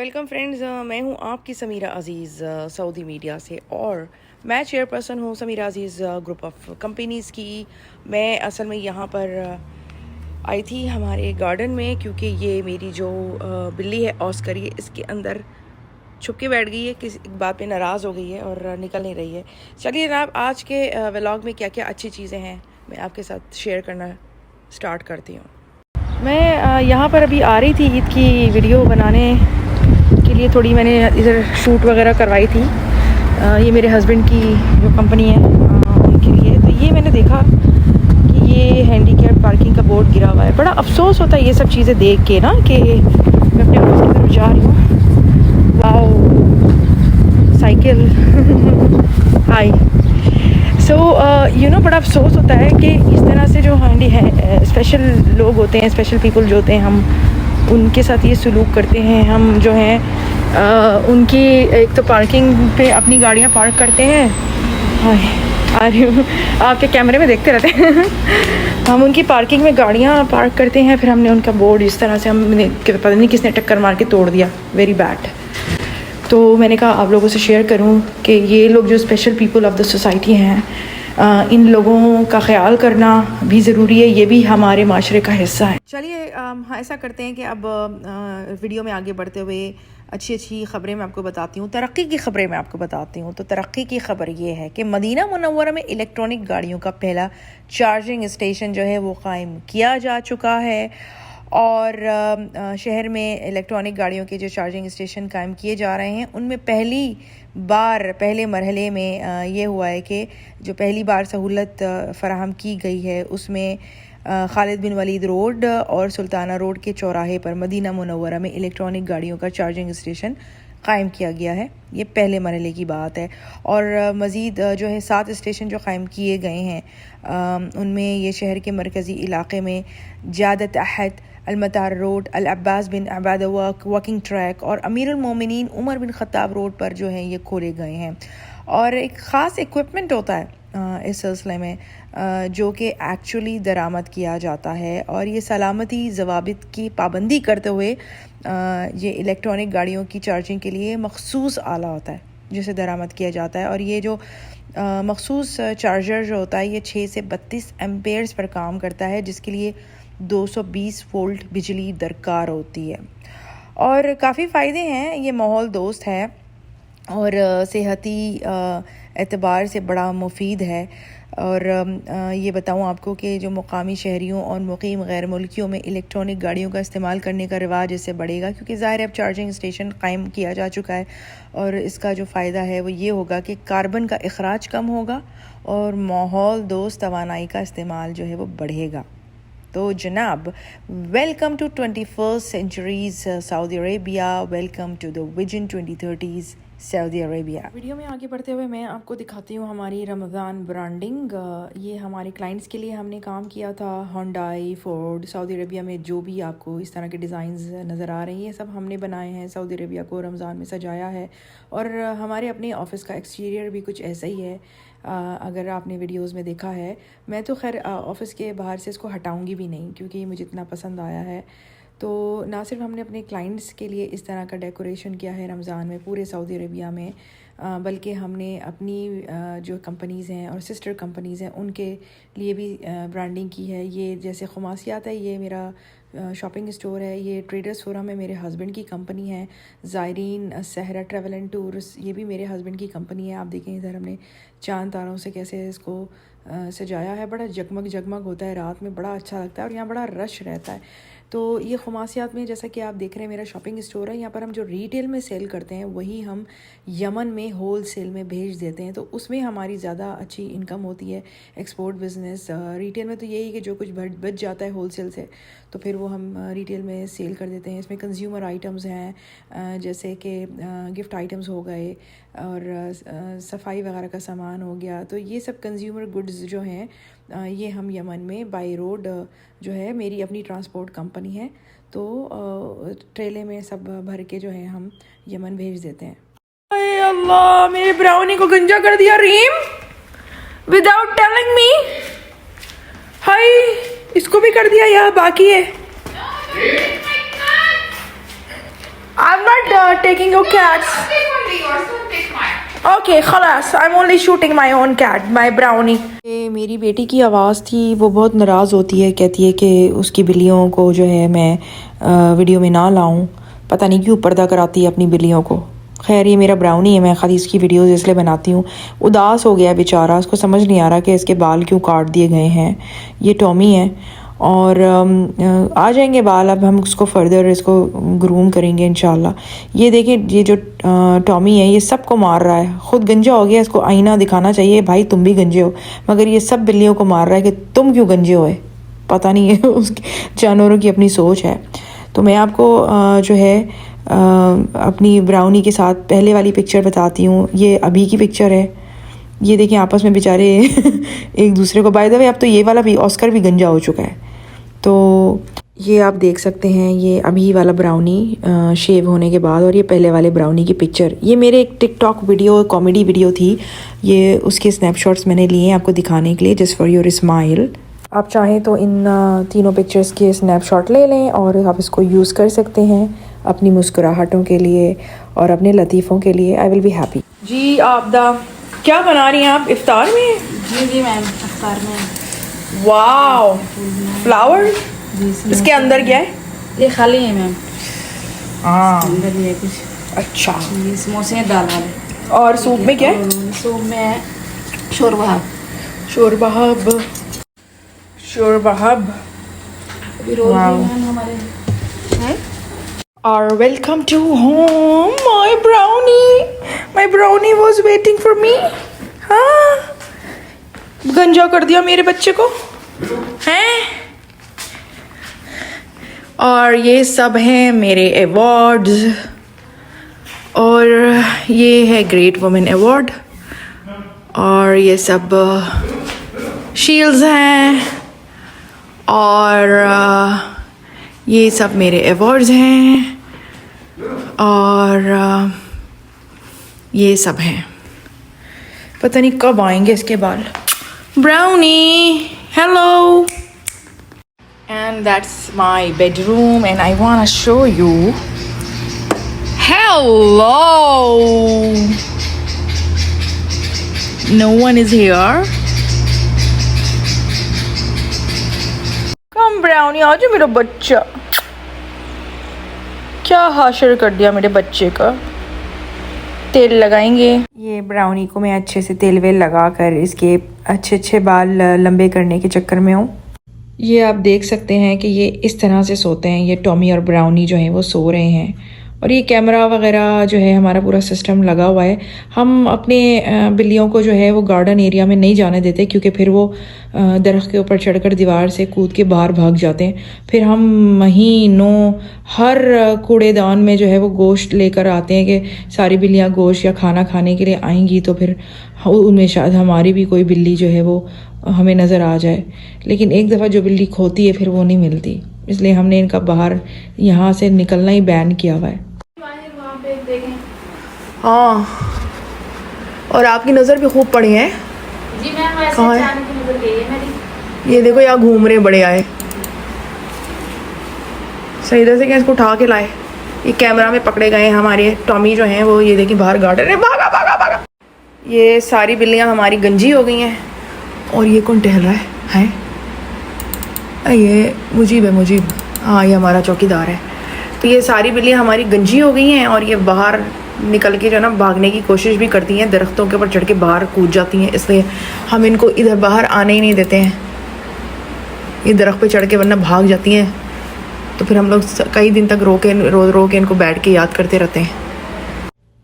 Welcome friends, मैं हूं आपकी समीरा अज़ीज़ सऊदी मीडिया से और मैं चेयरपर्सन हूं समीरा अज़ीज़ ग्रुप ऑफ कंपनीज़ की। मैं असल में यहां पर आई थी हमारे गार्डन में क्योंकि ये मेरी जो बिल्ली है ऑस्कर, ये इसके अंदर छुप के बैठ गई है, किसी बात पे नाराज़ हो गई है और निकल नहीं रही है। चलिए जनाब, आज के व्लॉग में क्या क्या अच्छी चीज़ें हैं मैं आपके साथ शेयर करना स्टार्ट करती हूँ। मैं यहाँ पर अभी आ रही थी ईद की वीडियो बनाने के लिए, थोड़ी मैंने इधर शूट वगैरह करवाई थी। ये मेरे हस्बैंड की जो कंपनी है उनके लिए। तो ये मैंने देखा कि ये हैंडीकैप पार्किंग का बोर्ड गिरा हुआ है। बड़ा अफसोस होता है ये सब चीज़ें देख के ना, कि मैं अपने ऑफिस की तरफ जा रही हूँ। वाओ साइकिल हाय। सो बड़ा अफसोस होता है कि इस तरह से जो हैंडी है स्पेशल लोग होते हैं, स्पेशल पीपल जो होते हैं, हम उनके साथ ये सलूक करते हैं। हम जो हैं उनकी एक तो पार्किंग पे अपनी गाड़ियाँ पार्क करते हैं। हाय आ रही हूँ, आपके कैमरे में देखते रहते हैं हम उनकी पार्किंग में गाड़ियाँ पार्क करते हैं, फिर हमने उनका बोर्ड इस तरह से हमने पता नहीं किसने टक्कर मार के तोड़ दिया। Very bad. तो मैंने कहा आप लोगों से शेयर करूं कि ये लोग जो special people of the society हैं, इन लोगों का ख्याल करना भी ज़रूरी है, ये भी हमारे माशरे का हिस्सा है। चलिए हाँ, ऐसा करते हैं कि अब वीडियो में आगे बढ़ते हुए अच्छी अच्छी ख़बरें मैं आपको बताती हूँ, तरक्की की ख़बरें मैं आपको बताती हूँ। तो तरक्की की ख़बर ये है कि मदीना मुनव्वरा में इलेक्ट्रॉनिक गाड़ियों का पहला चार्जिंग स्टेशन जो है वो कायम किया जा चुका है और शहर में इलेक्ट्रॉनिक गाड़ियों के जो चार्जिंग स्टेशन कायम किए जा रहे हैं उनमें पहले मरहले में ये हुआ है कि जो पहली बार सहूलत फ़राहम की गई है उसमें खालिद बिन वलीद रोड और सुल्ताना रोड के चौराहे पर मदीना मुनव्वरा में इलेक्ट्रॉनिक गाड़ियों का चार्जिंग स्टेशन कायम किया गया है। ये पहले मरहले की बात है और मज़ीद जो है 7 स्टेशन जो कायम किए गए हैं उनमें ये शहर के मरकज़ी इलाक़े में जादत अहद, अलमतार रोड, अल अब्बास बिन अबाद वॉकिंग ट्रैक और अमीरुल मोमिनीन उमर बिन ख़त्ताब रोड पर जो है ये खोले गए हैं। और एक ख़ास इक्विपमेंट होता है इस सिलसिले में जो कि एक्चुअली दरामद किया जाता है और ये सलामती ज़वाबित की पाबंदी करते हुए ये इलेक्ट्रॉनिक गाड़ियों की चार्जिंग के लिए मखसूस आला होता है जिसे दरामद किया जाता है। और ये जो मखसूस चार्जर जो होता है ये 6 से 32 एम्पेयर्स पर काम करता है, जिसके लिए 220 वोल्ट बिजली दरकार होती है। और काफ़ी फ़ायदे हैं, ये माहौल दोस्त है और सेहती एतबार से बड़ा मुफीद है। और ये बताऊं आपको कि जो मुकामी शहरियों और मुकीम गैर मुल्कियों में इलेक्ट्रॉनिक गाड़ियों का इस्तेमाल करने का रिवाज इससे बढ़ेगा, क्योंकि ज़ाहिर है अब चार्जिंग स्टेशन कायम किया जा चुका है और इसका जो फ़ायदा है वो ये होगा कि कार्बन का अखराज कम होगा और माहौल दोस्त तवानाई का इस्तेमाल जो है वो बढ़ेगा। तो जनाब, welcome to 21st centuries Saudi Arabia, welcome to the vision 2030 Saudi Arabia. Video में आगे बढ़ते हुए मैं आपको दिखाती हूँ हमारी रमज़ान ब्रांडिंग। ये हमारे क्लाइंट्स के लिए हमने काम किया था। होंडाई, फोर्ड, सऊदी अरेबिया में जो भी आपको इस तरह के डिज़ाइंस नज़र आ रही हैं सब हमने बनाए हैं, सऊदी अरेबिया को रमज़ान में सजाया है। और हमारे अपने ऑफ़िस का एक्सटीरियर भी कुछ ऐसा ही है। अगर आपने वीडियोस में देखा है, मैं तो खैर ऑफ़िस के बाहर से इसको हटाऊंगी भी नहीं क्योंकि मुझे इतना पसंद आया है। तो ना सिर्फ हमने अपने क्लाइंट्स के लिए इस तरह का डेकोरेशन किया है रमज़ान में पूरे सऊदी अरेबिया में, बल्कि हमने अपनी जो कंपनीज़ हैं और सिस्टर कंपनीज़ हैं उनके लिए भी ब्रांडिंग की है। ये जैसे खुमासियात है, ये मेरा शॉपिंग स्टोर है। ये ट्रेडर्स फोरम है, मेरे हस्बैंड की कंपनी है। ज़ायरीन सहरा ट्रैवल एंड टूर्स, ये भी मेरे हस्बैंड की कंपनी है। आप देखें इधर हमने चांद तारों से कैसे इसको सजाया है, बड़ा जगमग होता है रात में, बड़ा अच्छा लगता है और यहाँ बड़ा रश रहता है। तो ये खुमासियात में जैसा कि आप देख रहे हैं मेरा शॉपिंग स्टोर है। यहाँ पर हम जो रिटेल में सेल करते हैं वही हम यमन में होल सेल में भेज देते हैं, तो उसमें हमारी ज़्यादा अच्छी इनकम होती है। एक्सपोर्ट बिज़नेस, रिटेल में तो यही कि जो कुछ बच जाता है होल सेल से तो फिर वो हम रिटेल में सेल कर देते हैं। इसमें कंज्यूमर आइटम्स हैं जैसे कि गिफ्ट आइटम्स हो गए और सफाई वगैरह का सामान हो गया। तो ये सब कंज्यूमर गुड्स जो हैं ये हम यमन में बाई रोड जो है मेरी अपनी ट्रांसपोर्ट कंपनी है, तो ट्रेले में सब भर के जो है हम यमन भेज देते हैं। अरे अल्लाह, मेरे ब्राउनी को गंजा कर दिया रीम विदाउट टेलिंग मी। हाय, इसको भी कर दिया या बाकी है? I'm not taking your cats. Take only yours, don't take mine. Okay, खलास, I'm only shooting my own cat, my brownie. ये मेरी बेटी की आवाज़ थी, वो बहुत नाराज़ होती है, कहती है कि उसकी बिल्लियों को जो है मैं वीडियो में ना लाऊं, पता नहीं क्यों पर्दा कराती है अपनी बिल्लियों को। खैर ये मेरा ब्राउनी है, मैं खाली इसकी वीडियोस इसलिए बनाती हूँ। उदास हो गया बेचारा, उसको समझ नहीं आ रहा कि इसके बाल क्यों काट दिए गए हैं। ये टॉमी है और आ जाएंगे बाल, अब हम उसको फर्दर इसको ग्रूम करेंगे इंशाल्लाह। ये देखें, ये जो टॉमी है ये सबको मार रहा है, ख़ुद गंजा हो गया, इसको आईना दिखाना चाहिए भाई तुम भी गंजे हो, मगर ये सब बिल्लियों को मार रहा है कि तुम क्यों गंजे हो। पता नहीं है उसकी जानवरों की अपनी सोच है। तो मैं आपको जो है अपनी ब्राउनी के साथ पहले वाली पिक्चर बताती हूँ। ये अभी की पिक्चर है, ये देखें आपस में बेचारे एक दूसरे को, बाय द वे अब तो ये वाला भी ऑस्कर भी गंजा हो चुका है। तो ये आप देख सकते हैं, ये अभी वाला ब्राउनी शेव होने के बाद, और ये पहले वाले ब्राउनी की पिक्चर। ये मेरे एक टिकटॉक वीडियो, कॉमेडी वीडियो थी, ये उसके स्नैपशॉट्स मैंने लिए हैं आपको दिखाने के लिए, जस्ट फॉर योर स्माइल। आप चाहें तो इन तीनों पिक्चर्स के स्नैपशॉट ले लें और आप इसको यूज़ कर सकते हैं अपनी मुस्कुराहटों के लिए और अपने लतीफ़ों के लिए। I will be happy. जी आपदा, क्या बना रही हैं आप इफ्तार में? जी मैम, इफ्तार में। Wow, flower. इसके अंदर क्या है? ये खाली है मैम, हाँ अंदर ये कुछ। अच्छा, ये समोसे दाल वाले। और सूप में क्या है? सूप में शोरबा। शोरबहब, शोरबहब। अभी रोल भी मैम हमारे। Or welcome to home, my brownie. My brownie was waiting for me. हाँ, गंजा कर दिया मेरे बच्चे को, हैं? और ये सब हैं मेरे अवार्ड्स, और ये है ग्रेट वुमेन अवार्ड, और ये सब शील्ड्स हैं, और ये सब मेरे अवार्ड्स हैं, और ये सब हैं। पता नहीं कब आएंगे इसके बाल। Brownie, hello. And that's my bedroom and I want to show you. Hello, no one is here. Come Brownie, आज मेरा बच्चा, क्या हाशिर कर दिया मेरे बच्चे का। तेल लगाएंगे। ये ब्राउनी को मैं अच्छे से तेल वेल लगा कर इसके अच्छे अच्छे बाल लंबे करने के चक्कर में हूँ। ये आप देख सकते हैं कि ये इस तरह से सोते हैं। ये टॉमी और ब्राउनी जो हैं वो सो रहे हैं, और ये कैमरा वगैरह जो है हमारा पूरा सिस्टम लगा हुआ है। हम अपने बिल्लियों को जो है वो गार्डन एरिया में नहीं जाने देते, क्योंकि फिर वो दरख्त के ऊपर चढ़कर दीवार से कूद के बाहर भाग जाते हैं। फिर हम महीनों हर कूड़ेदान में जो है वो गोश्त लेकर आते हैं कि सारी बिल्लियाँ गोश्त या खाना खाने के लिए आएंगी, तो फिर उनमें शायद हमारी भी कोई बिल्ली जो है वो हमें नज़र आ जाए। लेकिन एक दफ़ा जो बिल्ली खोती है फिर वो नहीं मिलती, इसलिए हमने इनका बाहर यहाँ से निकलना ही बैन किया हुआ है। हाँ, और आपकी नज़र भी खूब पड़ी है। जी मैम, वैसे कहाँ है? अचानक ही नजर गई है मेरी। ये देखो यहाँ घूम रहे बड़े आए। सही इधर से क्या इसको उठा के लाए। ये कैमरा में पकड़े गए हैं हमारे टॉमी जो हैं वो, ये देखिए बाहर गार्डन है, भागा भागा भागा। ये सारी बिल्लियाँ हमारी गंजी हो गई हैं। और ये कौन टहल रहा है? ये मुजीब है, मुजीब। हाँ, ये हमारा चौकीदार है। तो ये सारी बिल्लियाँ हमारी गंजी हो गई हैं, और ये बाहर निकल के जो है ना भागने की कोशिश भी करती हैं, दरख्तों के ऊपर चढ़ के बाहर कूद जाती हैं, इसलिए हम इनको इधर बाहर आने ही नहीं देते हैं। ये दरख्त पे चढ़ के वरना भाग जाती हैं, तो फिर हम लोग कई दिन तक रो के इनको बैठ के याद करते रहते हैं।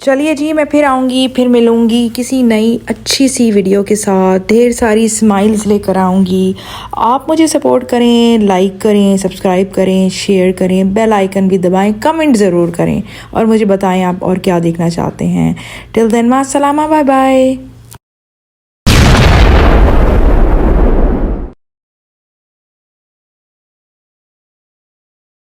चलिए जी, मैं फिर आऊँगी, फिर मिलूँगी किसी नई अच्छी सी वीडियो के साथ, ढेर सारी स्माइल्स लेकर आऊँगी। आप मुझे सपोर्ट करें, लाइक करें, सब्सक्राइब करें, शेयर करें, बेल आइकन भी दबाएं, कमेंट ज़रूर करें, और मुझे बताएं आप और क्या देखना चाहते हैं। टिल देन, मास्सलामा, बाय बाय।